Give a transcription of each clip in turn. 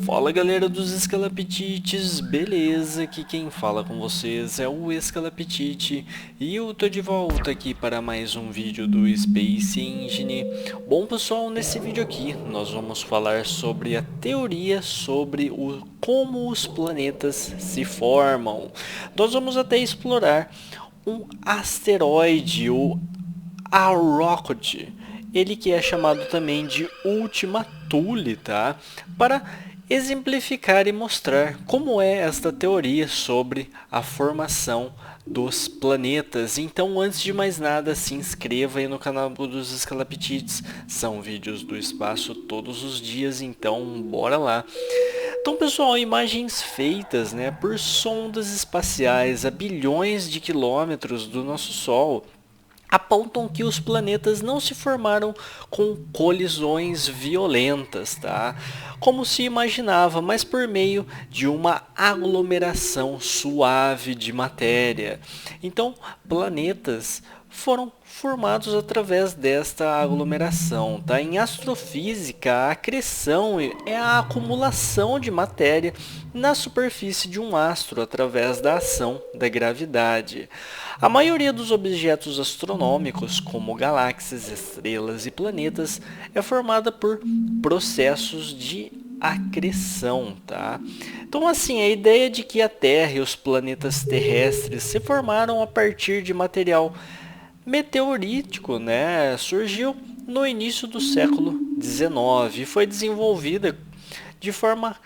Fala galera dos Escalapitites, beleza? Aqui quem fala com vocês é o Escalapitite e eu tô de volta aqui para mais um vídeo do Space Engine. Bom pessoal, nesse vídeo aqui nós vamos falar sobre a teoria sobre como os planetas se formam. Nós vamos até explorar um asteroide, o Arrokoth, ele que é chamado também de Ultima Thule, tá? Para exemplificar e mostrar como é esta teoria sobre a formação dos planetas. Então, antes de mais nada, se inscreva aí no canal dos Escalapitites. São vídeos do espaço todos os dias, então bora lá. Então, pessoal, imagens feitas, né, por sondas espaciais a bilhões de quilômetros do nosso Sol apontam que os planetas não se formaram com colisões violentas, tá? Como se imaginava, mas por meio de uma aglomeração suave de matéria. Então, planetas foram formados através desta aglomeração, tá? Em astrofísica, a acreção é a acumulação de matéria na superfície de um astro através da ação da gravidade. A maioria dos objetos astronômicos, como galáxias, estrelas e planetas, é formada por processos de acreção, tá? Então assim, a ideia de que a Terra e os planetas terrestres se formaram a partir de material meteorítico, né, surgiu no início do século XIX e foi desenvolvida de forma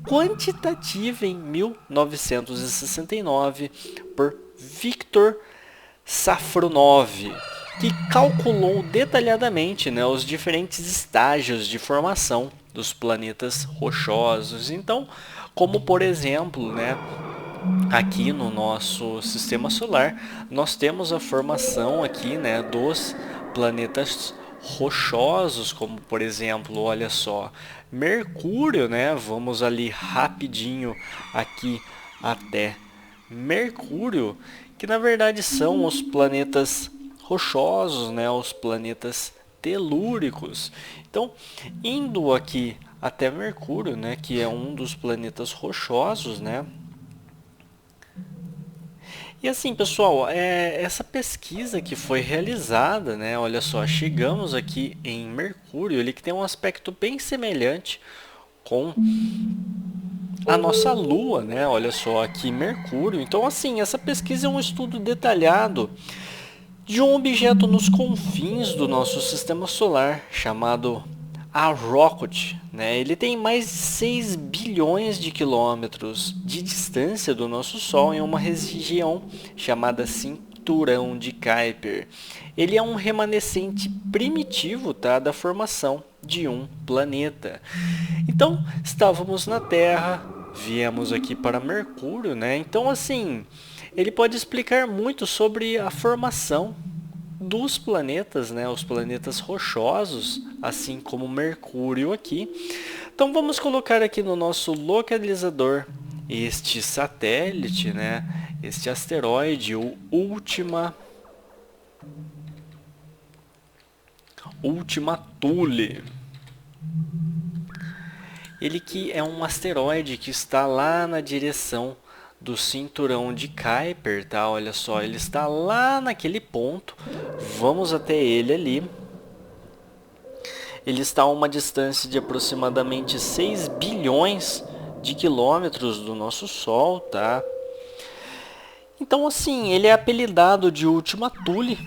quantitativa em 1969 por Viktor Safronov, que calculou detalhadamente, né, os diferentes estágios de formação dos planetas rochosos. Então, como por exemplo, né, aqui no nosso sistema solar, nós temos a formação aqui, né, dos planetas rochosos, como por exemplo, olha só, Mercúrio, né? Vamos ali rapidinho aqui até Mercúrio, que na verdade são os planetas rochosos, né? Os planetas telúricos. Então, indo aqui até Mercúrio, né, que é um dos planetas rochosos, né? E assim, pessoal, essa pesquisa que foi realizada, né? Olha só, chegamos aqui em Mercúrio, ele que tem um aspecto bem semelhante com a nossa Lua, né? Olha só, aqui Mercúrio. Então, assim, essa pesquisa é um estudo detalhado de um objeto nos confins do nosso sistema solar, chamado Arrokoth, né? Ele tem mais de 6 bilhões de quilômetros de distância do nosso Sol em uma região chamada Cinturão de Kuiper. Ele é um remanescente primitivo, tá, da formação de um planeta. Então, estávamos na Terra, viemos aqui para Mercúrio, né? Então, assim, ele pode explicar muito sobre a formação dos planetas, né? Os planetas rochosos, assim como Mercúrio aqui. Então, vamos colocar aqui no nosso localizador este satélite, né? Este asteroide, o Ultima Thule. Ele que é um asteroide que está lá na direção do cinturão de Kuiper, tá? Olha só, ele está lá naquele ponto. Vamos até ele ali. Ele está a uma distância de aproximadamente 6 bilhões de quilômetros do nosso Sol, tá? Então assim, ele é apelidado de Ultima Thule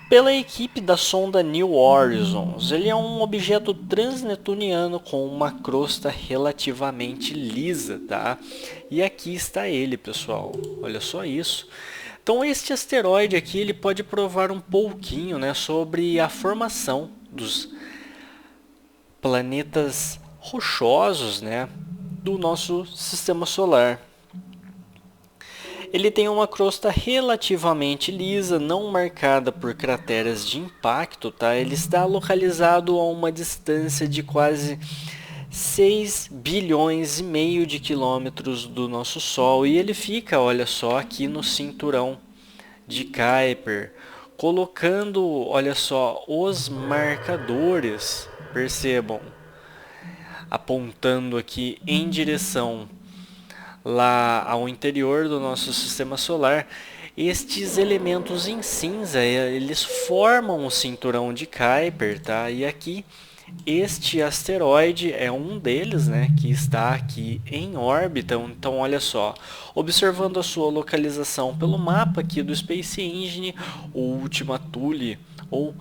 pela equipe da sonda New Horizons. Ele é um objeto transneptuniano com uma crosta relativamente lisa, tá? E aqui está ele, pessoal. Olha só isso. Então este asteroide aqui, ele pode provar um pouquinho, né, sobre a formação dos planetas rochosos, né, do nosso sistema solar. Ele tem uma crosta relativamente lisa, não marcada por crateras de impacto, tá? Ele está localizado a uma distância de quase 6 bilhões e meio de quilômetros do nosso Sol. E ele fica, olha só, aqui no cinturão de Kuiper, colocando, olha só, os marcadores, percebam, apontando aqui em direção lá ao interior do nosso sistema solar. Estes elementos em cinza, eles formam o cinturão de Kuiper, tá? E aqui este asteroide é um deles, né, que está aqui em órbita. Então olha só, observando a sua localização pelo mapa aqui do Space Engine, o Ultima Thule ou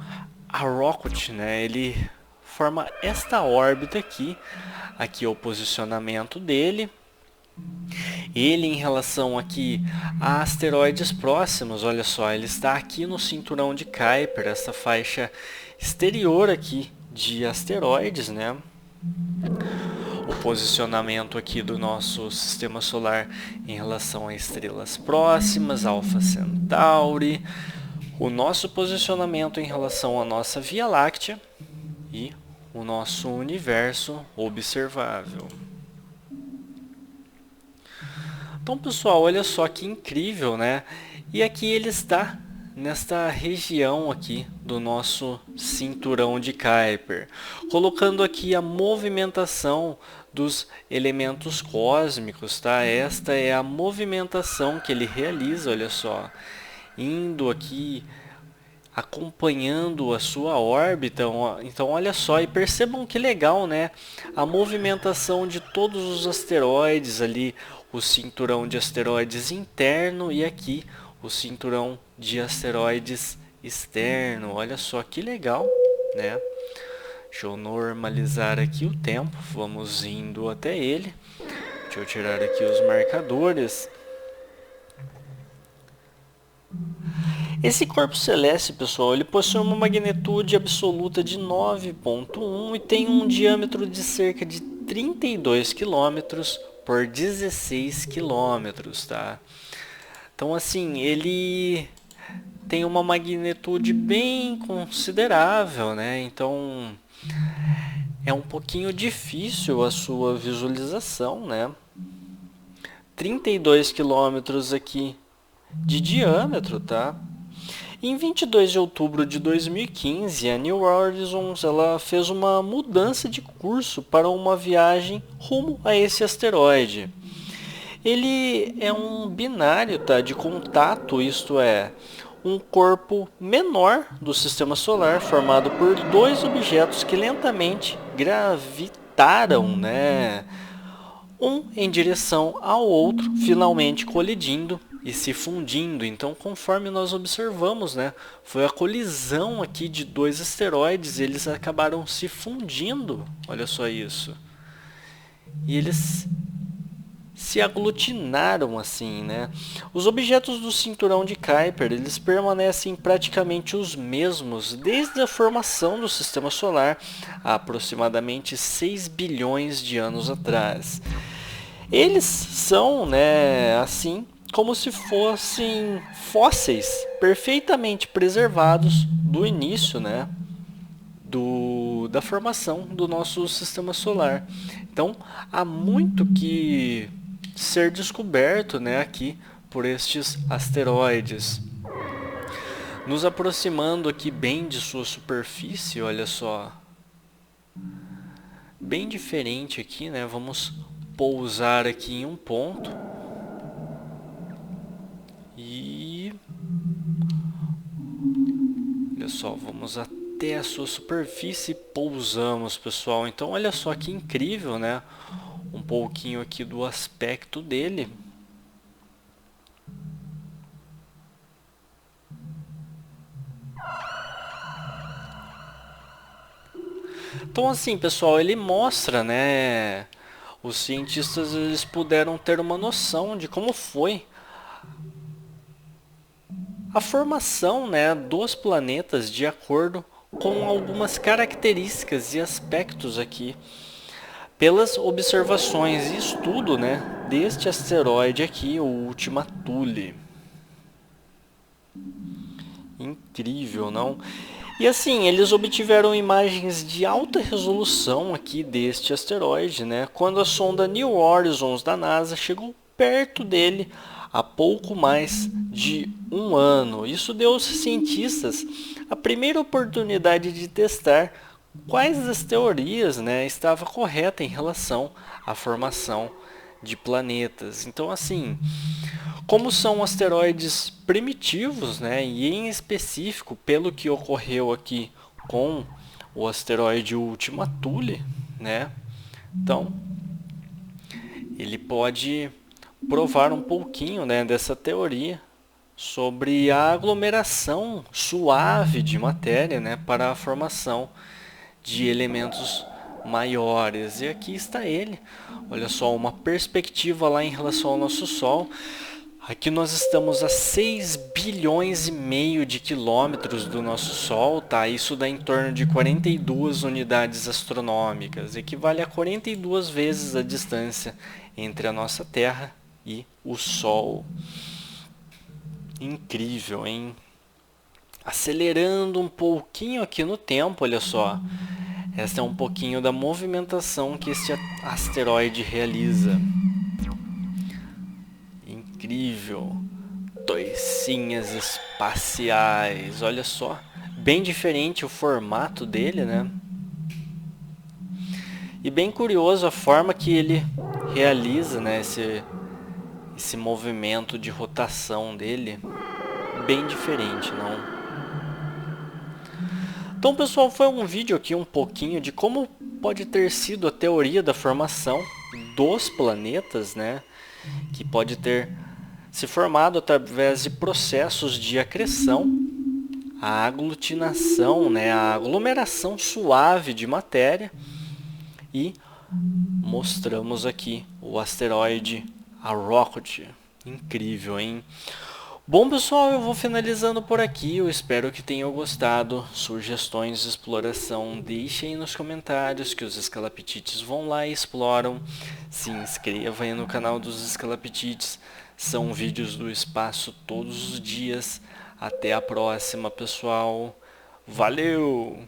Arrokoth, né, ele forma esta órbita aqui. Aqui é o posicionamento dele. Ele em relação aqui a asteroides próximos, olha só, ele está aqui no cinturão de Kuiper, essa faixa exterior aqui de asteroides, né? O posicionamento aqui do nosso sistema solar em relação a estrelas próximas, Alpha Centauri, o nosso posicionamento em relação à nossa Via Láctea e o nosso universo observável. Então, pessoal, olha só que incrível, né? E aqui ele está nesta região aqui do nosso cinturão de Kuiper, colocando aqui a movimentação dos elementos cósmicos, tá? Esta é a movimentação que ele realiza, olha só, indo aqui, acompanhando a sua órbita. Então olha só, e percebam que legal, né? A movimentação de todos os asteroides ali, o cinturão de asteroides interno e aqui o cinturão de asteroides externo. Olha só que legal, né? Deixa eu normalizar aqui o tempo, vamos indo até ele. Deixa eu tirar aqui os marcadores. Esse corpo celeste, pessoal, ele possui uma magnitude absoluta de 9,1 e tem um diâmetro de cerca de 32 km por 16 km, tá? Então, assim, ele tem uma magnitude bem considerável, né? Então, é um pouquinho difícil a sua visualização, né? 32 km aqui de diâmetro, tá? Em 22 de outubro de 2015, a New Horizons ela fez uma mudança de curso para uma viagem rumo a esse asteroide. Ele é um binário, tá, de contato, isto é, um corpo menor do sistema solar formado por dois objetos que lentamente gravitaram, né, um em direção ao outro, finalmente colidindo e se fundindo. Então, conforme nós observamos, né, foi a colisão aqui de dois asteroides, eles acabaram se fundindo. Olha só isso. E eles se aglutinaram assim, né? Os objetos do cinturão de Kuiper, eles permanecem praticamente os mesmos desde a formação do sistema solar, há aproximadamente 6 bilhões de anos atrás. Eles são, né, assim, como se fossem fósseis perfeitamente preservados do início, né, da formação do nosso sistema solar. Então, há muito que ser descoberto, né, aqui por estes asteroides. Nos aproximando aqui bem de sua superfície, olha só. Bem diferente aqui, né? Vamos pousar aqui em um ponto. E olha só, vamos até a sua superfície e pousamos, pessoal. Então olha só que incrível, né? Um pouquinho aqui do aspecto dele. Então assim, pessoal, ele mostra, né? Os cientistas eles puderam ter uma noção de como foi a formação, né, dos planetas de acordo com algumas características e aspectos aqui pelas observações e estudo, né, deste asteroide aqui, o Ultima Thule. Incrível, não? E assim, eles obtiveram imagens de alta resolução aqui deste asteroide, né, quando a sonda New Horizons da NASA chegou perto dele há pouco mais de um ano. Isso deu aos cientistas a primeira oportunidade de testar quais das teorias, né, estava correta em relação à formação de planetas. Então, assim, como são asteroides primitivos, né, e em específico, pelo que ocorreu aqui com o asteroide Ultima Thule, né, então ele pode provar um pouquinho, né, dessa teoria sobre a aglomeração suave de matéria, né, para a formação de elementos maiores. E aqui está ele. Olha só, uma perspectiva lá em relação ao nosso Sol. Aqui nós estamos a 6 bilhões e meio de quilômetros do nosso Sol, tá? Isso dá em torno de 42 unidades astronômicas, equivale a 42 vezes a distância entre a nossa Terra e o Sol. Incrível, hein? Acelerando um pouquinho aqui no tempo, olha só. Esta é um pouquinho da movimentação que este asteroide realiza. Incrível. Toicinhas espaciais, olha só. Bem diferente o formato dele, né? E bem curioso a forma que ele realiza, né, esse movimento de rotação dele. Bem diferente, não? Então, pessoal, foi um vídeo aqui um pouquinho de como pode ter sido a teoria da formação dos planetas, né? Que pode ter se formado através de processos de acreção, a aglutinação, né? A aglomeração suave de matéria, e mostramos aqui o asteroide Arrokoth. Incrível, hein? Bom, pessoal, eu vou finalizando por aqui. Eu espero que tenham gostado. Sugestões de exploração, deixem aí nos comentários que os escalapitites vão lá e exploram. Se inscreva aí no canal dos escalapitites. São vídeos do espaço todos os dias. Até a próxima, pessoal. Valeu!